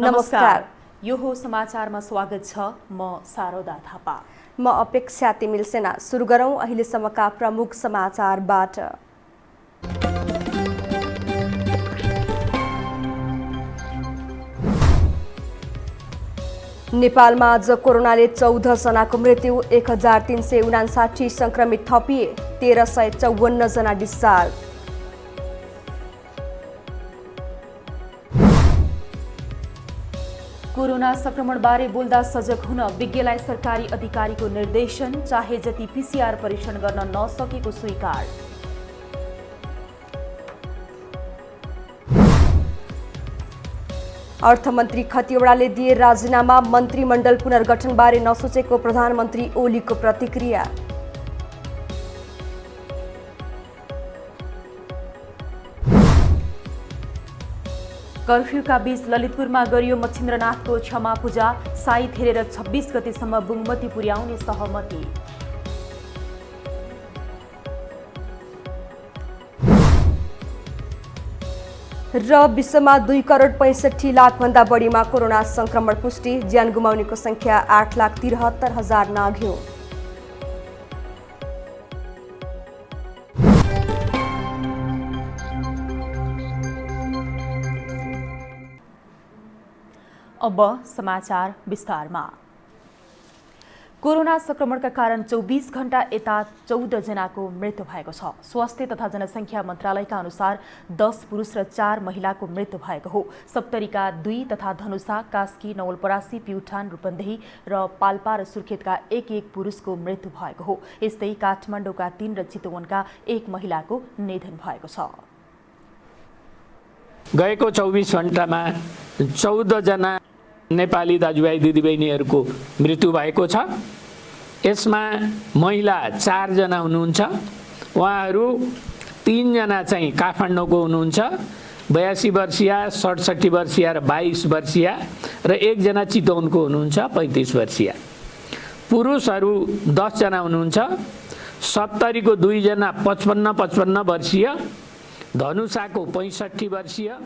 नमस्कार। यो हो समाचारमा स्वागत छ। म शारदा थापा। म अपेक्षा तिमिल सेना। सुरु गरौं अहिलेसम्मका प्रमुख समाचारबाट। नेपालमा आज कोरोनाले 14 जनाको मृत्यु, 1359 संक्रमित थपिए, 1354 जना डिस्चार्ज। कोरोना संक्रमणबारे बोल्दा सजग हुन विज्ञलाई सरकारी अधिकारीको निर्देशन, चाहे जति पीसीआर परीक्षण गर्न नसकेको स्वीकार। अर्थमन्त्री खतिवड़ाले दिए राजीनामा, मन्त्रीमण्डल पुनर्गठनबारे नसोचेको प्रधानमन्त्री ओलीको प्रतिक्रिया। कर्फ्यूका बीच ललितपुरमा गरियो मच्छिन्द्रनाथको क्षमा पूजा, साइत हेरेर 26 गतेसम्म बुङमती पुर्याउने सहमति। र विश्वमा 2 करोड 65 लाखभन्दा बढीमा कोरोना संक्रमण पुष्टि, ज्यान गुमाउनेको संख्या 8,73,000 नाघ्यो। अब समाचार विस्तारमा। कोरोना संक्रमणका कारण 24 घण्टा यता 14 जनाको मृत्यु भएको छ। स्वास्थ्य तथा जनसङ्ख्या मन्त्रालयका अनुसार 10 पुरुष र 4 महिलाको मृत्यु भएको हो। सप्तरीका 2 तथा धनुषा, कास्की, नवलपरासी, प्युठान, रूपन्देही र पाल्पा र सुर्खेतका 1 पुरुषको मृत्यु भएको हो। यस्तै काठमाडौँका 3 र चितवनका 1 महिलाको निधन भएको छ। गएको 24 घण्टामा 14 जना नेपाली दाजुभाइ दिदीबहिनीहरूको मृत्यु भएको छ। यसमा महिला 4 जना हुनुहुन्छ। उहाँहरू 3 जना चाहिँ काठमाडौँको हुनुहुन्छ, 82 वर्षीया, 67 वर्षीया र 22 वर्षीया, र 1 जना चितवनको हुनुहुन्छ, 35 वर्षीया। पुरुषहरू 10 जना हुनुहुन्छ। सप्तरीको 2 जना 55 वर्षीय, धनुषाको 65 वर्षीय।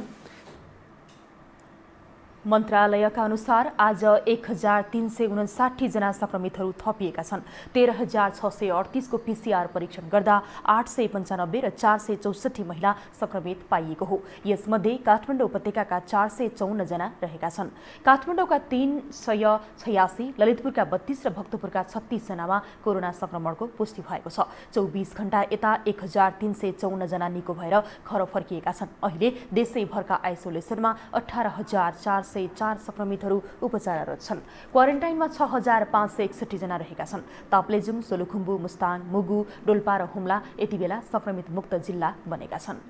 मन्त्रालयका अनुसार आज 1359 जना संक्रमितहरू थपिएका छन्। 13,638 को पीसीआर परीक्षण गर्दा 895 र 464 महिला संक्रमित पाइएको हो। यसमध्ये काठमाडौँ उपत्यकाका 454 जना रहेका छन्। काठमाडौँका 386, ललितपुरका 32 र भक्तपुरका 36 जनामा कोरोना संक्रमणको पुष्टि भएको छ। 24 घण्टा यता 1354 जना निको भएर घर फर्किएका छन्। अहिले देशैभरका आइसोलेसनमा 18,404 संक्रमितहरू उपचाररत छन्। क्वारेन्टाइनमा 6,561 जना रहेका छन्। ताप्लेजुङ, सोलुखुम्बु, मुस्ताङ, मुगु, डोल्पा र हुम्ला यति बेला संक्रमित मुक्त जिल्ला बनेका छन्।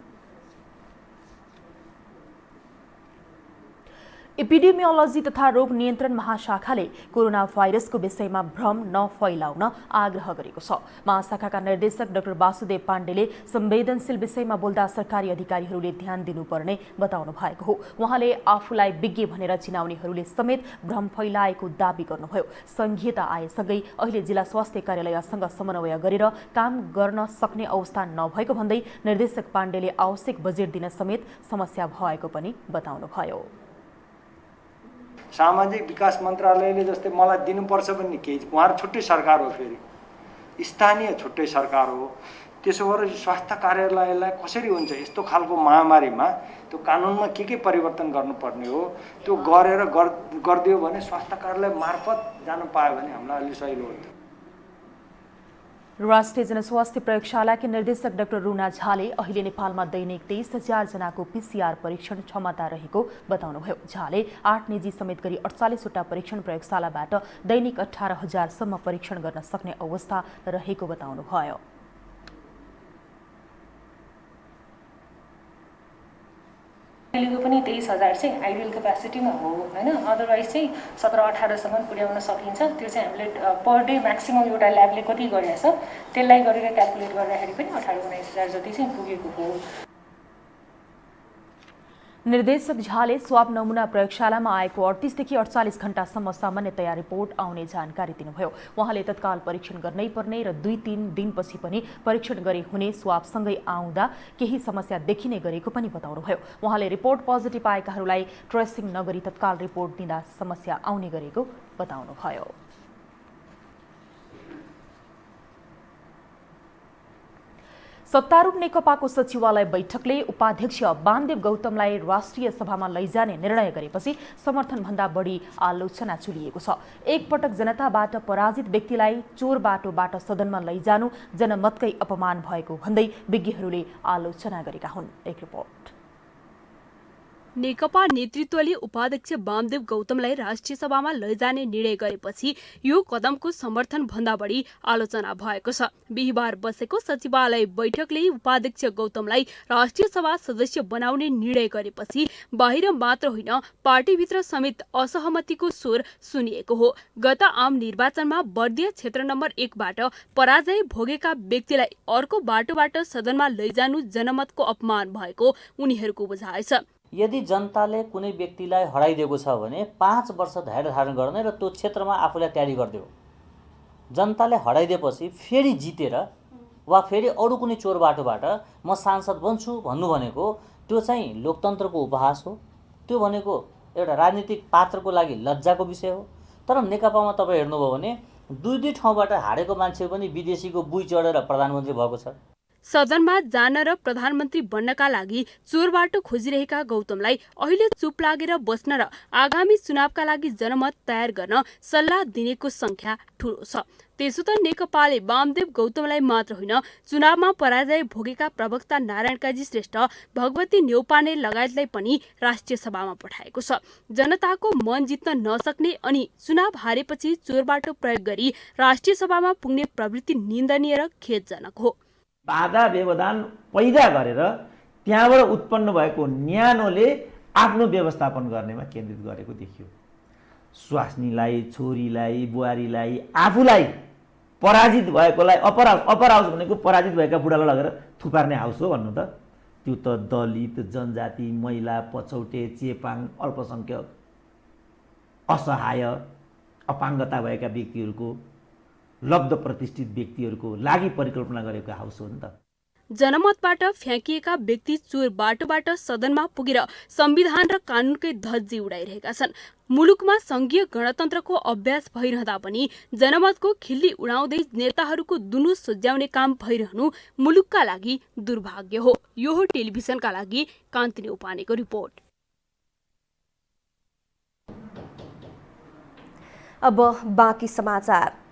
एपिडेमियोलोजी तथा रोग नियन्त्रण महाशाखाले कोरोना भाइरसको विषयमा भ्रम नफैलाउन आग्रह गरेको छ। महाशाखाका निर्देशक डाक्टर वासुदेव पाण्डेले संवेदनशील विषयमा बोल्दा सरकारी अधिकारीहरूले ध्यान दिनुपर्ने बताउनु भएको हो। उहाँले आफूलाई विज्ञ भनेर चिनाउनेहरूले समेत भ्रम फैलाएको दावी गर्नुभयो। संघीयता आएसँगै अहिले जिल्ला स्वास्थ्य कार्यालयसँग समन्वय गरेर काम गर्न सक्ने अवस्था नभएको भन्दै निर्देशक पाण्डेले आवश्यक बजेट दिन समेत समस्या भएको पनि बताउनुभयो। सामाजिक विकास मन्त्रालयले जस्तै मलाई दिनुपर्छ भन्ने केही, उहाँहरू छुट्टै सरकार हो, फेरि स्थानीय छुट्टै सरकार हो। त्यसो भएर स्वास्थ्य कार्यालयलाई कसरी हुन्छ? यस्तो खालको महामारीमा त्यो कानुनमा के परिवर्तन गर्नुपर्ने हो, त्यो गरेर गरिदियो भने स्वास्थ्य कार्यालय मार्फत जान पायो भने हामीलाई अलि सजिलो हुन्छ। राष्ट्रिय जनस्वास्थ्य प्रयोगशालाकी निर्देशक डाक्टर रुना झाले अहिले नेपालमा दैनिक 23,000 जनाको पीसीआर परीक्षण क्षमता रहेको बताउनुभयो। झाले 8 निजी समेत गरी 48 वटा परीक्षण प्रयोगशालाबाट दैनिक 18,000 सम्म परीक्षण गर्न सक्ने अवस्था रहेको बताउनुभयो। अहिलेको पनि 23,000 चाहिँ आइडियल क्यापासिटीमा हो हैन। अदरवाइज चाहिँ 17-18 सम्म पुर्याउन सकिन्छ। त्यो चाहिँ हामीले पर डे म्याक्सिमम एउटा ल्याबले कति गरेछ त्यसलाई गरेर क्याल्कुलेट गर्दाखेरि पनि 18-19,000 जति चाहिँ पुगेको हो। निर्देशक झाले स्वाब नमुना प्रयोगशालामा आएको 38 देखि 48 घण्टासम्म सामान्यतया रिपोर्ट आउने जानकारी दिनुभयो। उहाँले तत्काल परीक्षण गर्नै पर्ने र 2-3 दिनपछि पनि परीक्षण गरे हुने स्वाबसँगै आउँदा केही समस्या देखिने गरेको पनि बताउनुभयो। उहाँले रिपोर्ट पोजिटिभ आएकाहरूलाई ट्रेसिङ नगरी तत्काल रिपोर्ट दिँदा समस्या आउने गरेको बताउनुभयो। सत्तारूढ नेकपाको सचिवालय बैठकले उपाध्यक्ष वामदेव गौतमलाई राष्ट्रिय सभामा लैजाने निर्णय गरेपछि समर्थनभन्दा बढी आलोचना चुलिएको छ। एकपटक जनताबाट पराजित व्यक्तिलाई चोर बाटोबाट सदनमा लैजानु जनमतकै अपमान भएको भन्दै विज्ञहरूले आलोचना गरेका हुन्। एक रिपोर्ट। नेकपा नेतृत्वले उपाध्यक्ष वामदेव गौतमलाई राष्ट्रिय सभामा लैजाने निर्णय गरेपछि यो कदमको समर्थन भन्दा बढी आलोचना भएको छ। बिहिबार बसेको सचिवालय बैठकले उपाध्यक्ष गौतमलाई राष्ट्रिय सभा सदस्य बनाउने निर्णय गरेपछि बाहिर मात्र होइन पार्टीभित्र समेत असहमतिको स्वर सुनिएको हो। गत आम निर्वाचनमा बर्दिया क्षेत्र नम्बर 1 बाट पराजय भोगेका व्यक्तिलाई अर्को बाटोबाट सदनमा लैजानु जनमतको अपमान भएको उनीहरूको बुझाइ छ। यदि जनताले कुनै व्यक्तिलाई हराइदिएको छ भने 5 वर्ष धैर्य धारण गर्ने र त्यो क्षेत्रमा आफूलाई तयारी गरिदियो। जनताले हराइदिएपछि फेरि जितेर वा फेरि अरू कुनै चोर बाटोबाट म सांसद बन्छु भन्नु भनेको त्यो चाहिँ लोकतन्त्रको उपहास हो। त्यो भनेको एउटा राजनीतिक पात्रको लागि लज्जाको विषय हो। तर नेकपामा तपाईँ हेर्नुभयो भने दुई ठाउँबाट हारेको मान्छे पनि विदेशीको बुई चढेर प्रधानमन्त्री भएको छ। सदनमा जान र प्रधानमन्त्री बन्नका लागि चोर बाटो खोजिरहेका गौतमलाई अहिले चुप लागेर बस्न र आगामी चुनावका लागि जनमत तयार गर्न सल्लाह दिनेको संख्या ठूलो छ। त्यसो त नेकपाले वामदेव गौतमलाई मात्र होइन चुनावमा पराजय भोगेका प्रवक्ता नारायण काजी श्रेष्ठ, भगवती न्यौपाने लगायतलाई पनि राष्ट्रिय सभामा पठाएको छ। जनताको मन जित्न नसक्ने अनि चुनाव हारेपछि चोर बाटो प्रयोग गरी राष्ट्रिय सभामा पुग्ने प्रवृत्ति निन्दनीय र खेदजनक हो। बाधा व्यवधान पैदा गरेर त्यहाँबाट उत्पन्न भएको न्यानोले आफ्नो व्यवस्थापन गर्नेमा केन्द्रित गरेको देखियो। स्वास्नीलाई, छोरीलाई, बुहारीलाई, आफूलाई पराजित भएकोलाई अपर हाउस भनेको पराजित भएका बुढालाई लगेर थुपार्ने हाउस हो भन्नु त। त्यो त दलित, जनजाति, महिला, पछौटे, चेपाङ, अल्पसंख्यक, असहाय, अपाङ्गता भएका व्यक्तिहरूको, लब्ध प्रतिष्ठित व्यक्तिहरूको लागि परिकल्पना गरेको हाउस हो नि त। जनमतबाट फ्याँकिएका व्यक्ति चोर बाटोबाट सदनमा पुगेर संविधान र कानूनकै धज्जी उडाइरहेका छन्। मुलुकमा संघीय गणतन्त्रको अभ्यास भइरहँदा पनि जनमतको खिल्ली उडाउँदै नेताहरूको दुनु सुझ्याउने काम भइरहनु मुलुकका लागि दुर्भाग्य हो। यो हो टेलिभिजनका लागि कान्ति न्यौपानेको रिपोर्ट। अब बाँकी समाचार।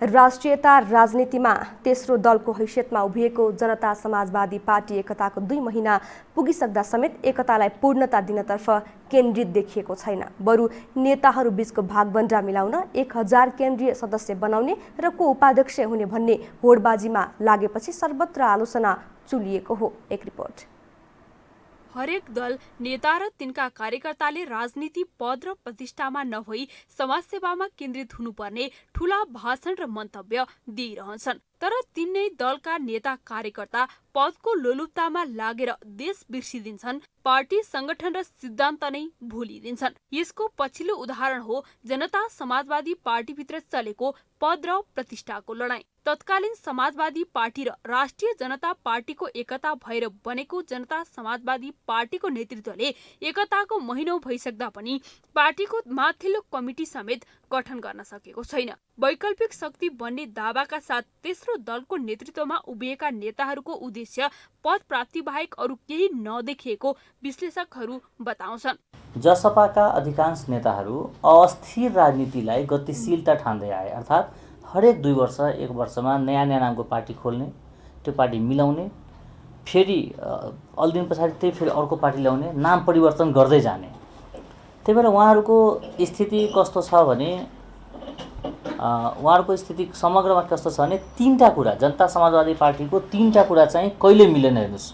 राष्ट्रियता राजनीतिमा तेस्रो दलको हैसियतमा उभिएको जनता समाजवादी पार्टी एकताको 2 महिना पुगिसक्दा समेत एकतालाई पूर्णता दिनतर्फ केन्द्रित देखिएको छैन। बरु नेताहरू बीचको भागबन्डा मिलाउन 1000 केन्द्रीय सदस्य बनाउने र को उपाध्यक्ष हुने भन्ने होडबाजीमा लागेपछि सर्वत्र आलोचना चुलिएको हो। एक रिपोर्ट। हरेक दल, नेता र तिनका कार्यकर्ताले राजनीति पद र प्रतिष्ठामा नभई समाजसेवामा केन्द्रित हुनुपर्ने ठूला भाषण र मन्तव्य दिइरहन्छन्। तर तिनै दलका नेता कार्यकर्ता पदको लोलुपतामा लागेर देश बिर्सिदिन्छन्, पार्टी संगठन र सिद्धान्त नै भुलिदिन्छन्। यसको पछिल्लो उदाहरण हो जनता समाजवादी पार्टीभित्र चलेको पद र प्रतिष्ठाको लडाईँ। तत्कालीन समाजवादी पार्टी र राष्ट्रिय जनता पार्टीको एकता भएर बनेको जनता समाजवादी पार्टीको नेतृत्वले एकताको महिनौ भइसक्दा पनि पार्टीको माथिल्लो कमिटी समेत गठन गर्न सकेको छैन। वैकल्पिक शक्ति बन्ने दावाका साथ तेस्रो दलको नेतृत्वमा उभिएका नेताहरूको उद्देश्य पद प्राप्ति बाहेक अरू केही नदेखिएको विश्लेषकहरू बताउँछन्। जसपाका अधिकांश नेताहरू अस्थिर राजनीतिलाई गतिशीलता ठान्दै आए। अर्थात् हरेक 2 वर्ष 1 वर्षमा नयाँ नामको पार्टी खोल्ने, त्यो पार्टी मिलाउने, फेरि अलि दिन पछाडि त्यही फेरि अर्को पार्टी ल्याउने, नाम परिवर्तन गर्दै जाने। त्यही भएर उहाँहरूको स्थिति कस्तो छ भने उहाँहरूको स्थिति समग्रमा कस्तो छ भने 3टा कुरा, जनता समाजवादी पार्टीको 3टा कुरा चाहिँ कहिले मिलेन। हेर्नुहोस्,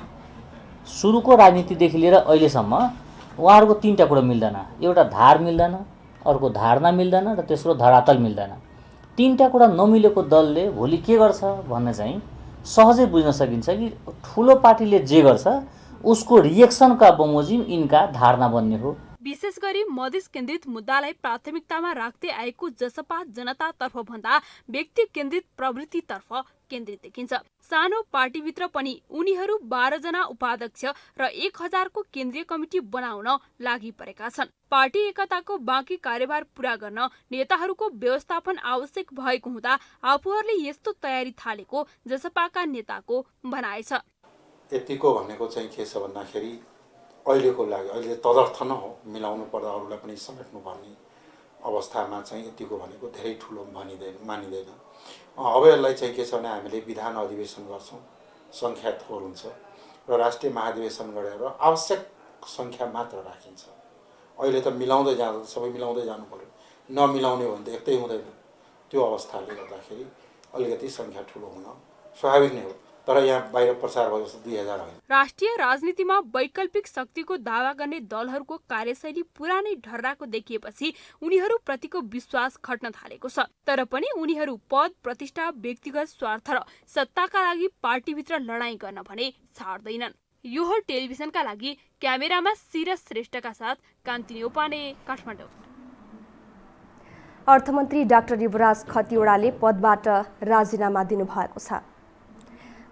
सुरुको राजनीतिदेखि लिएर अहिलेसम्म उहाँहरूको 3टा कुरा मिल्दैन। एउटा धार मिल्दैन, अर्को धारणा मिल्दैन र तेस्रो धरातल मिल्दैन। 3टा कुरा नमिलेको दलले भोलि के गर्छ भन्ने चाहिँ सहजै बुझ्न सकिन्छ कि ठुलो पार्टीले जे गर्छ उसको रिएक्सनका बमोजिम यिनका धारणा बन्ने हो। विशेष गरी मधेस केन्द्रित मुद्दालाई प्राथमिकतामा राख्दै आएको जसपा जनतातर्फ भन्दा व्यक्ति केन्द्रित प्रवृत्तितर्फ केन्द्रित देखिन्छ। सानो पार्टीभित्र पनि उनीहरू 12 जना उपाध्यक्ष र 1000 को केन्द्रीय कमिटी बनाउन लागि परेका छन्। पार्टी एकताको बाँकी कार्यभार पूरा गर्न नेताहरूको व्यवस्थापन आवश्यक भएको हुँदा आफूहरूले यस्तो तयारी थालेको जसपाका नेताको भनाइ छ। यतिको भनेको चाहिँ के छ भन्दाखेरि अहिलेको लागि अहिले तदर्थ न हो, मिलाउनु पर्दा अरूलाई पनि समेट्नुपर्ने अवस्थामा चाहिँ यतिको भनेको धेरै ठुलो मानिँदैन। अब यसलाई चाहिँ के छ भने हामीले विधान अधिवेशन गर्छौँ, सङ्ख्या थोर हुन्छ र राष्ट्रिय महाधिवेशन गरेर आवश्यक सङ्ख्या मात्र राखिन्छ। अहिले त मिलाउँदै जाँदा सबै मिलाउँदै जानु पर्यो, नमिलाउने भने त एकतै हुँदैन। त्यो अवस्थाले गर्दाखेरि अलिकति सङ्ख्या ठुलो हुन स्वाभाविक नै हो, तर यहाँ बाहिर प्रचार भयो जस्तो 2000 होइन। राष्ट्रिय राजनीतिमा वैकल्पिक शक्तिको दावा गर्ने दलहरूको कार्यशैली पुरानै ढर्राको देखिएपछि उनीहरूप्रतिको विश्वास घट्न थालेको छ। तर पनि उनीहरू पद, प्रतिष्ठा, व्यक्तिगत स्वार्थ र सत्ताका लागि पार्टीभित्र लडाईँ गर्न भने छाड्दैनन्। यो हो टेलिभिजनका लागि क्यामेरामा सिरस श्रेष्ठका साथ कान्ति न्यौपाने, काठमाडौँ। अर्थमन्त्री डाक्टर युवराज खतिवडाले पदबाट राजीनामा दिनुभएको छ।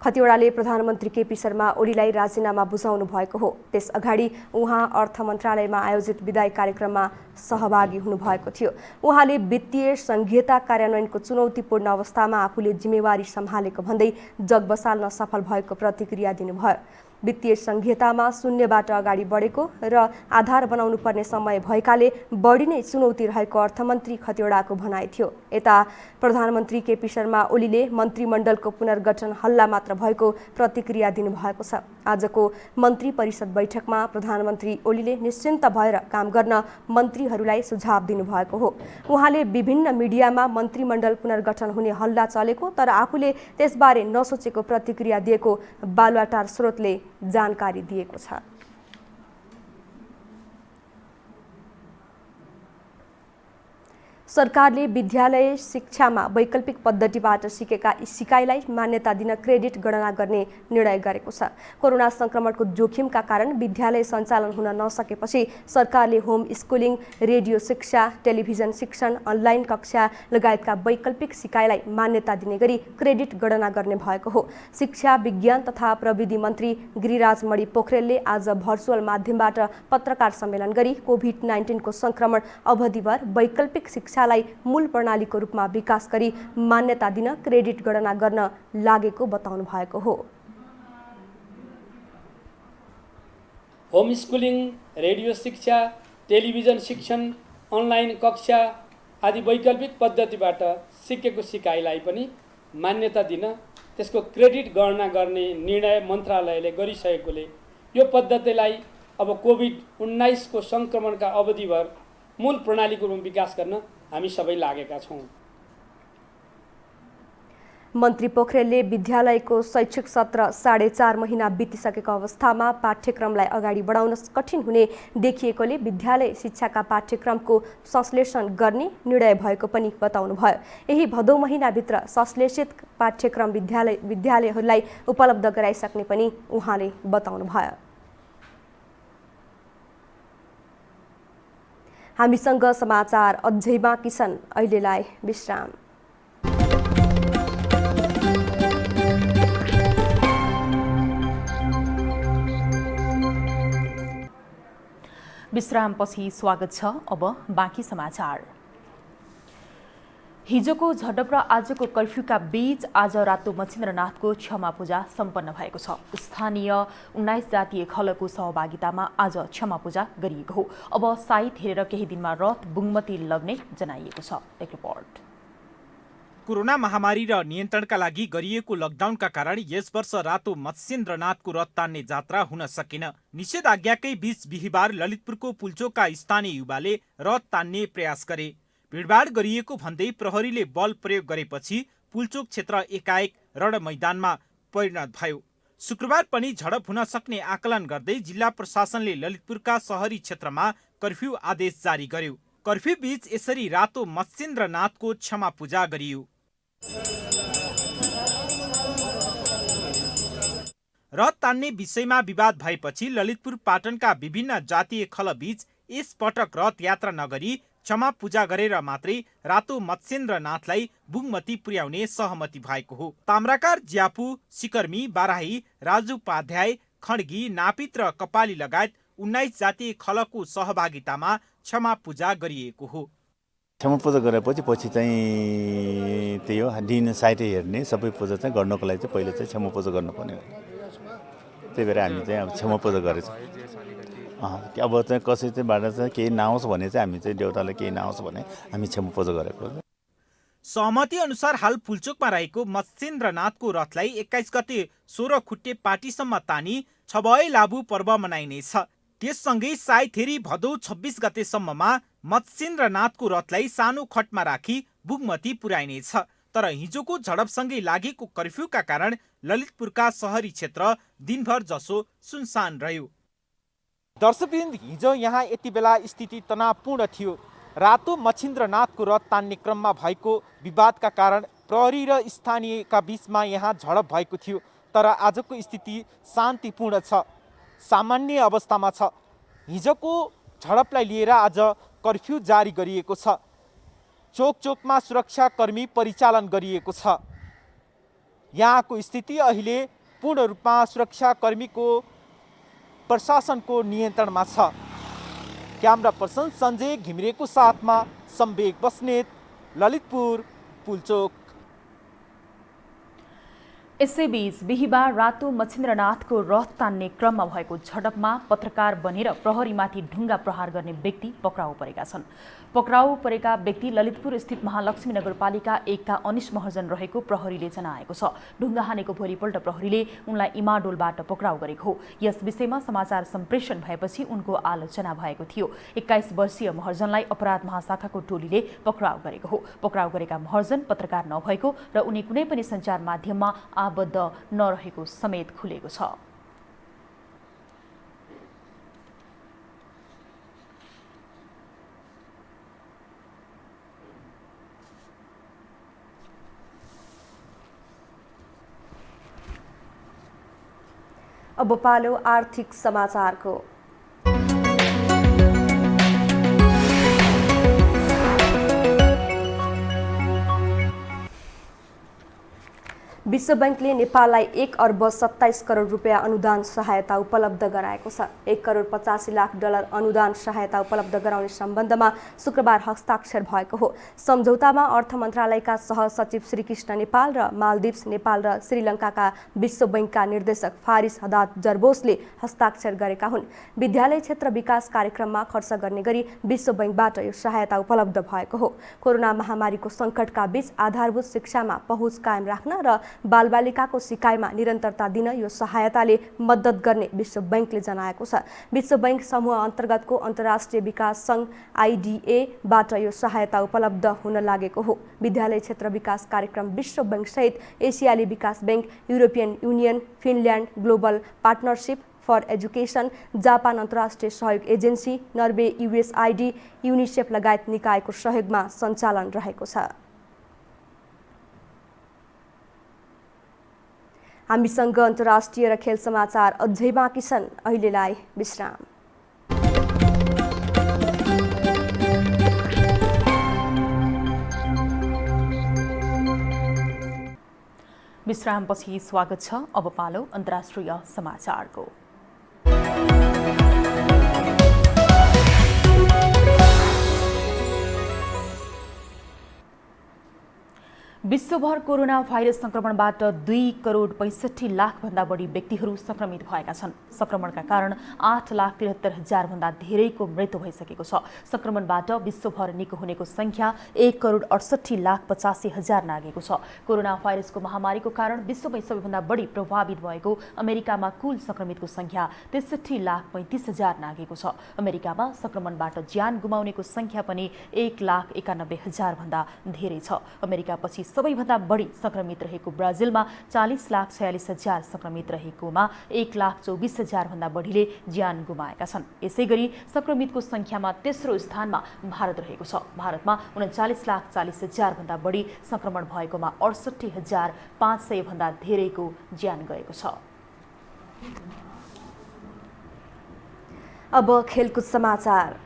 खतिवडाले प्रधानमन्त्री केपी शर्मा ओलीलाई राजीनामा बुझाउनु भएको हो। त्यस अगाडि उहाँ अर्थ मन्त्रालयमा आयोजित विदाई कार्यक्रममा सहभागी हुनुभएको थियो। उहाँले वित्तीय संहिता कार्यान्वयनको चुनौतीपूर्ण अवस्थामा आफूले जिम्मेवारी सम्हालेको भन्दै जग बसाल्न सफल भएको प्रतिक्रिया दिनुभयो। वित्तीय संहितामा शून्यबाट अगाडि बढेको र आधार बनाउनु पर्ने समय भएकाले बढी नै चुनौती रहेको अर्थमन्त्री खतिवडाको भनाइ थियो। यता प्रधानमन्त्री केपी शर्मा ओलीले मन्त्रीमण्डलको पुनर्गठन हल्ला मात्र भएको प्रतिक्रिया दिनुभएको छ। आजको मन्त्री परिषद बैठकमा प्रधानमन्त्री ओलीले निश्चिन्त भएर काम गर्न मन्त्रीहरूलाई सुझाव दिनुभएको हो। उहाँले विभिन्न मिडियामा मन्त्रीमण्डल पुनर्गठन हुने हल्ला चलेको तर आफूले त्यसबारे नसोचेको प्रतिक्रिया दिएको बालुवाटार स्रोतले जानकारी दिएको छ। सरकारले विद्यालय शिक्षामा वैकल्पिक पद्धतिबाट सिकाइलाई मान्यता दिन क्रेडिट गणना गर्ने निर्णय गरेको छ। कोरोना संक्रमणको जोखिमका कारण विद्यालय सञ्चालन हुन नसकेपछि सरकारले होम स्कुलिङ, रेडियो शिक्षा, टेलिभिजन शिक्षण, अनलाइन कक्षा लगायतका वैकल्पिक सिकाइलाई मान्यता दिने गरी क्रेडिट गणना गर्ने भएको हो। शिक्षा, विज्ञान तथा प्रविधि मन्त्री गिरिराज मणि पोखरेलले आज भर्चुअल माध्यमबाट पत्रकार सम्मेलन गरी कोभिड-19 को संक्रमण अवधिभर वैकल्पिक शिक्षा मूल प्रणालीको रूपमा विकास गरी मान्यता दिन क्रेडिट गणना गर्न लागेको बताउनु भएको हो। होम स्कुलिङ, रेडियो शिक्षा, टेलिभिजन शिक्षण, अनलाइन कक्षा आदि वैकल्पिक पद्धतिबाट सिकेको सिकाइलाई पनि मान्यता दिन त्यसको क्रेडिट गणना गर्ने निर्णय मन्त्रालयले गरिसकेकोले यो पद्धतिलाई अब कोभिड-19 को संक्रमणका अवधिभर मूल प्रणालीको रूपमा विकास गर्न हामी सबै लागेका छौँ। मन्त्री पोखरेलले विद्यालयको शैक्षिक सत्र 4.5 महिना बितिसकेको अवस्थामा पाठ्यक्रमलाई अगाडि बढाउन कठिन हुने देखिएकोले विद्यालय शिक्षाका पाठ्यक्रमको संश्लेषण गर्ने निर्णय भएको पनि बताउनुभयो। यही भदौ महिनाभित्र संश्लेषित पाठ्यक्रम विद्यालयहरूलाई उपलब्ध गराइसक्ने पनि उहाँले बताउनुभयो। हामीसँग समाचार अझै बाँकी छन्, अहिलेलाई विश्राम। विश्रामपछि स्वागत छ। अब बाँकी समाचार। हिजोको झडप र आजको कर्फ्यूका बीच आज रातो मच्छिन्द्रनाथको क्षमा पूजा सम्पन्न भएको छ। स्थानीय 19 जातीय खलको सहभागितामा आज क्षमा पूजा गरिएको हो। अब साइत हेरेर केही दिनमा रथ बुङमती लग्ने जनाइएको छ। एक रिपोर्ट। कोरोना महामारी र नियन्त्रणका लागि गरिएको लकडाउनका कारण यस वर्ष रातो मत्स्येन्द्रनाथको रथ तान्ने जात्रा हुन सकेन। निषेधाज्ञाकै बीच बिहिबार ललितपुरको पुल्चोकका स्थानीय युवाले रथ तान्ने प्रयास गरे। भिडभाड गरिएको भन्दै प्रहरीले बल प्रयोग गरेपछि पुल्चोक क्षेत्र एकाएक रण मैदानमा परिणत भयो। शुक्रबार पनि झडप हुन सक्ने आकलन गर्दै जिल्ला प्रशासनले ललितपुरका शहरी क्षेत्रमा कर्फ्यू आदेश जारी गर्यो। कर्फ्यू बीच यसरी रातो मत्स्येन्द्रनाथको क्षमा पूजा गरियो। रथ तान्ने विषयमा विवाद भएपछि ललितपुर पाटनका विभिन्न जातीय खलबीच यस पटक रथ यात्रा नगरी क्षमा पूजा गरेर मात्रै रातो मत्स्येन्द्रनाथलाई बुङमती पुर्याउने सहमति भएको हो। ताम्राकार, ज्यापू, सिकर्मी, बाराही, राजु उपाध्याय, खड्गी, नापित र कपाली लगायत 19 जातीय खलको सहभागितामा क्षमा पूजा गरिएको हो। क्षमा पूजा गरेपछि पछि चाहिँ त्यही हो, दिन साइटै हेर्ने सबै पूजा चाहिँ गर्नको लागि चाहिँ पहिले चाहिँ क्षमा पूजा गर्नुपर्ने हो। त्यही भएर हामी चाहिँ अब क्षमा पूजा गरेछौँ। अब चाहिँ कसै चाहिँबाट चाहिँ केही नआओस् भने चाहिँ हामी चाहिँ देउतालाई केही नआओस् भने हामी क्षमा पूजा गरेको। सहमति अनुसार हाल पुल्चोकमा रहेको मत्स्येन्द्रनाथको रथलाई 21 गते 16 खुट्टे पाटीसम्म तानी छबय लाबु पर्व मनाइनेछ। त्यससँगै सायथेरी भदौ 26 गतेसम्ममा मत्स्येन्द्रनाथको रथलाई सानो खटमा राखी बुगमती पुर्याइनेछ। तर हिजोको झडपसँगै लागेको कर्फ्यूका कारण ललितपुरका शहरी क्षेत्र दिनभर जसो सुनसान रह्यो। दर्शकवृन्द, हिजो यहाँ यति बेला स्थिति तनावपूर्ण थियो। रातो मच्छिन्द्रनाथको रथ तान्ने क्रममा भएको विवादका कारण प्रहरी र स्थानीयका बीचमा यहाँ झडप भएको थियो। तर आजको स्थिति शान्तिपूर्ण छ, सामान्य अवस्थामा छ। हिजोको झडपलाई लिएर आज कर्फ्यू जारी गरिएको छ। चोक चोकमा सुरक्षाकर्मी परिचालन गरिएको छ। यहाँको स्थिति अहिले पूर्ण रूपमा सुरक्षाकर्मीको प्रशासनको नियन्त्रणमा छ। क्यामेरा पर्सन सञ्जय घिमिरेको साथमा सम्वेक बस्नेत, ललितपुर, पुल्चोक। यसैबीच बिहिबार रातो मच्छिन्द्रनाथको रथ तान्ने क्रममा भएको झडपमा पत्रकार बनेर प्रहरीमाथि ढुङ्गा प्रहार गर्ने व्यक्ति पक्राउ परेका छन्। पक्राउ परेका व्यक्ति ललितपुर स्थित महालक्ष्मी नगरपालिका 1 का अनिश महर्जन रहेको प्रहरीले जनाएको छ। ढुङ्गा हानेको भोलिपल्ट प्रहरीले उनलाई इमाडोलबाट पक्राउ गरेको हो। यस विषयमा समाचार सम्प्रेषण भएपछि उनको आलोचना भएको थियो। 21 वर्षीय महर्जनलाई अपराध महाशाखाको टोलीले पक्राउ गरेको हो। पक्राउ गरेका महर्जन पत्रकार नभएको र उनी कुनै पनि सञ्चार माध्यममा आबद्ध नरहेको समेत खुलेको छ। अब पालो आर्थिक समाचारको। विश्व बैंकले नेपाललाई 1 अर्ब 27 करोड रुपियाँ अनुदान सहायता उपलब्ध गराएको छ। 1 करोड 85 लाख डलर अनुदान सहायता उपलब्ध गराउने सम्बन्धमा शुक्रबार हस्ताक्षर भएको हो। सम्झौतामा अर्थ मन्त्रालयका सहसचिव श्रीकृष्ण नेपाल र मालदिप्स नेपाल र श्रीलङ्काका विश्व बैंकका निर्देशक फारिस हदाद जर्बोसले हस्ताक्षर गरेका हुन्। विद्यालय क्षेत्र विकास कार्यक्रममा खर्च गर्ने गरी विश्व बैंकबाट यो सहायता उपलब्ध भएको हो। कोरोना महामारीको सङ्कटका बीच आधारभूत शिक्षामा पहुँच कायम राख्न र बालबालिकाको सिकाइमा निरन्तरता दिन यो सहायताले मद्दत गर्ने विश्व बैंकले जनाएको छ। विश्व बैंक समूह अन्तर्गतको अन्तर्राष्ट्रिय विकास सङ्घ IDA-बाट यो सहायता उपलब्ध हुन लागेको हो। विद्यालय क्षेत्र विकास कार्यक्रम विश्व बैंक सहित एसियाली विकास bank, European Union, Finland Global Partnership for Education, Japan अन्तर्राष्ट्रिय सहयोग एजेन्सी, नर्वे, USAID, युनिसेफ लगायत निकायको सहयोगमा सञ्चालन रहेको छ। हामीसँग अन्तर्राष्ट्रिय र खेल समाचार अझै बाँकी छन्। अहिलेलाई विश्राम। विश्रामपछि स्वागत छ। अब पालो अन्तर्राष्ट्रिय समाचारको। विश्वभर कोरोना भाइरस संक्रमणबाट 2 करोड 65 लाख भन्दा बढी व्यक्तिहरू संक्रमित भएका छन्। संक्रमणका कारण 8,73,000 भन्दा धेरैको मृत्यु भइसकेको छ। संक्रमणबाट विश्वभर निको हुनेको संख्या 1 करोड 68 लाख 85 हजार नागेको छ। कोरोना भाइरसको महामारीको कारण विश्वमै सबैभन्दा बढी प्रभावित भएको अमेरिकामा कुल संक्रमितको संख्या 63 लाख 35 हजार नागेको छ। अमेरिकामा संक्रमणबाट ज्यान गुमाउनेको संख्या पनि 1 लाख 91 हजार भन्दा धेरै छ। अमेरिकापछि सबैभन्दा बढी संक्रमित रहेको ब्राजिलमा 40 लाख 46 हजार संक्रमित रहेकोमा 1 लाख 24 हजार भन्दा बढीले ज्यान गुमाएका छन्। यसैगरी संक्रमितको संख्यामा तेस्रो स्थानमा भारत रहेको छ। भारतमा 39 लाख 40 हजार भन्दा बढी संक्रमण भएकोमा 68,500 भन्दा धेरैको ज्यान गएको छ। अब खेलकुद समाचार।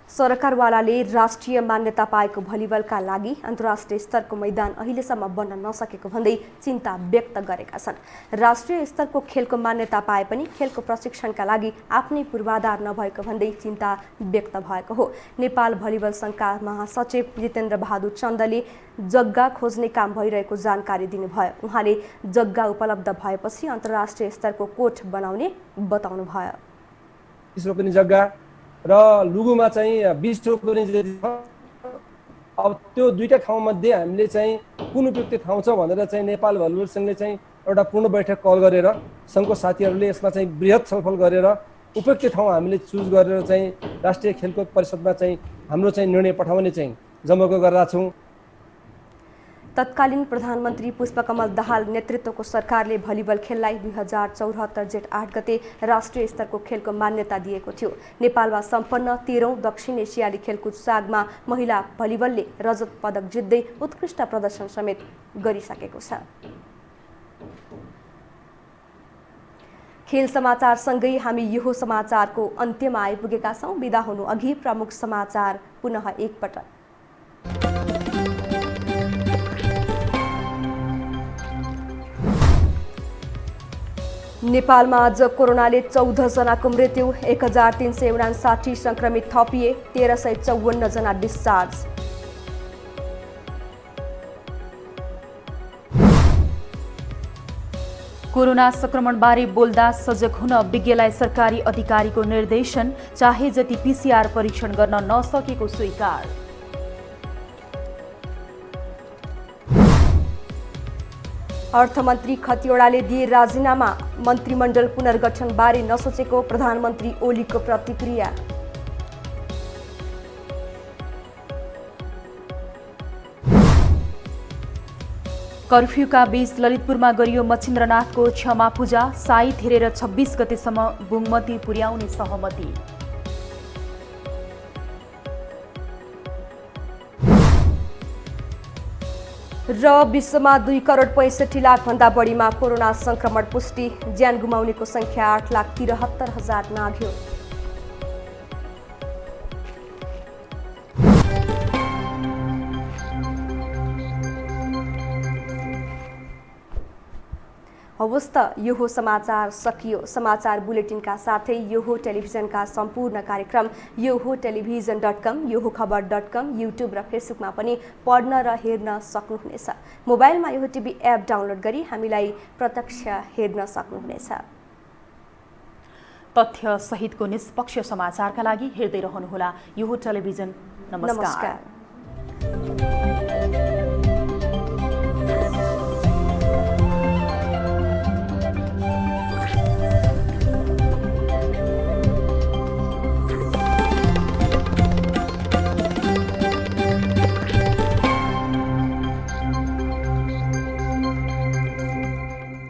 सरकारवालाले राष्ट्रिय मान्यता पाएको भलिबलका लागि अन्तर्राष्ट्रिय स्तरको मैदान अहिलेसम्म बन्न नसकेको भन्दै चिन्ता व्यक्त गरेका छन्। राष्ट्रिय स्तरको खेलको मान्यता पाए पनि खेलको प्रशिक्षणका लागि आफ्नै पूर्वाधार नभएको भन्दै चिन्ता व्यक्त भएको हो। नेपाल भलिबल सङ्घका महासचिव जितेन्द्र बहादुर चन्दले जग्गा खोज्ने काम भइरहेको जानकारी दिनुभयो। उहाँले जग्गा उपलब्ध भएपछि अन्तर्राष्ट्रिय स्तरको कोर्ट बनाउने बताउनुभयो। तेस्रो पनि जग्गा र लुगुमा चाहिँ 20 रोपनी अब त्यो दुईटा ठाउँमध्ये हामीले चाहिँ कुन उपयुक्त ठाउँ छ भनेर चाहिँ नेपाल भलिबल सङ्घले चाहिँ एउटा पूर्ण बैठक कल गरेर सङ्घको साथीहरूले यसमा चाहिँ बृहत छलफल गरेर उपयुक्त ठाउँ हामीले चुज गरेर चाहिँ राष्ट्रिय खेलकुद परिषदमा चाहिँ हाम्रो चाहिँ निर्णय पठाउने चाहिँ जमर्को गरेका छौँ। तत्कालीन प्रधानमन्त्री पुष्पकमल दाहाल नेतृत्वको सरकारले भलिबल खेललाई 2074 जेठ 8 गते राष्ट्रिय स्तरको खेलको मान्यता दिएको थियो। नेपालमा सम्पन्न 13औं दक्षिण एसियाली खेलकुद सागमा महिला भलिबलले रजत पदक जित्दै उत्कृष्ट प्रदर्शन समेत गरिसकेको छ। खेल समाचारसँगै हामी यो समाचारको अन्त्यमा आइपुगेका छौँ। बिदा हुनु अघि प्रमुख समाचार पुनः एकपटक। नेपालमा आज कोरोनाले 14 जनाको मृत्यु, 1359 संक्रमित थपिए, 1354 जना डिस्चार्ज। कोरोना संक्रमणबारे बोल्दा सजग हुन विज्ञलाई सरकारी अधिकारीको निर्देशन, चाहे जति पीसीआर परीक्षण गर्न नसकेको स्वीकार। अर्थमन्त्री खतिवड़ाले दिए राजीनामा, मन्त्रीमण्डल पुनर्गठन बारे नसोचेको प्रधानमन्त्री ओलीको प्रतिक्रिया। कर्फ्यूका बीच ललितपुरमा गरियो मच्छिन्द्रनाथको क्षमा पूजा, साइत हेरेर 26 गतेसम्म बुङमती पुर्याउने सहमति। र विश्वमा 2 करोड 65 लाख भन्दा बढीमा कोरोना संक्रमण पुष्टि, ज्यान गुमाउनेको संख्या 8,73,000 नाघ्यो। हवस् त यो हो समाचार सकियो। समाचार बुलेटिनका साथै यो हो टेलिभिजनका सम्पूर्ण कार्यक्रम यो हो टेलिभिजन.com, यो हो खबर.com, युट्युब र फेसबुकमा पनि पढ्न र हेर्न सक्नुहुनेछ। मोबाइलमा यो हो टिभी एप डाउनलोड गरी हामीलाई प्रत्यक्ष हेर्न सक्नुहुनेछ। तथ्य सहितको निष्पक्ष समाचारका लागि हेर्दै रहनुहोला यो हो टेलिभिजन। नमस्कार।